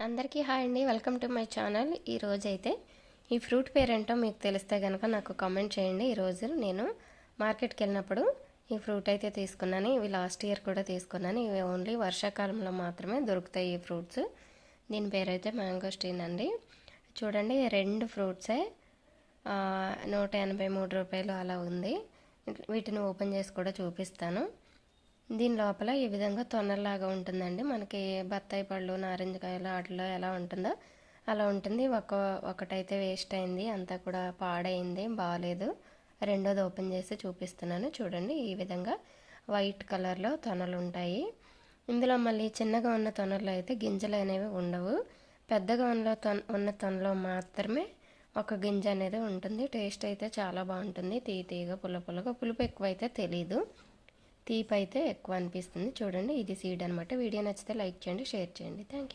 అందరికీ హాయ్ అండి, welcome to my channel. ఈరోజైతే ఈ ఫ్రూట్ పేరేంటో మీకు తెలిస్తే కనుక నాకు కామెంట్ చేయండి. ఈరోజు నేను మార్కెట్కి వెళ్ళినప్పుడు ఈ ఫ్రూట్ అయితే తీసుకున్నాను. ఇవి లాస్ట్ ఇయర్ కూడా తీసుకున్నాను. ఇవి ఓన్లీ వర్షాకాలంలో మాత్రమే దొరుకుతాయి ఈ ఫ్రూట్స్. దీని పేరైతే మ్యాంగోస్టీన్ అండి. చూడండి, రెండు ఫ్రూట్సే 183 రూపాయలు అలా ఉంది. వీటిని ఓపెన్ చేసి కూడా చూపిస్తాను. దీని లోపల ఈ విధంగా తొనల్లాగా ఉంటుందండి. మనకి బత్తాయి పళ్ళు, నారింజకాయలు వాటిలో ఎలా ఉంటుందో అలా ఉంటుంది. ఒకటైతే వేస్ట్ అయింది, అంతా కూడా పాడైంది, బాగాలేదు. రెండోది ఓపెన్ చేసి చూపిస్తున్నాను. చూడండి, ఈ విధంగా వైట్ కలర్లో తొనలు ఉంటాయి. ఇందులో మళ్ళీ చిన్నగా ఉన్న తొనల్లో అయితే గింజలు అనేవి ఉండవు. పెద్దగా ఉన్న తొనలో మాత్రమే ఒక గింజ అనేది ఉంటుంది. టేస్ట్ అయితే చాలా బాగుంటుంది. తీయగా పుల్లగా, పులుపు ఎక్కువైతే తెలీదు, తీపి అయితే ఎక్కువ అనిపిస్తుంది. చూడండి, ఇది సీడ్ అనమాట. వీడియో నచ్చితే లైక్ చేయండి, షేర్ చేయండి. Thank you.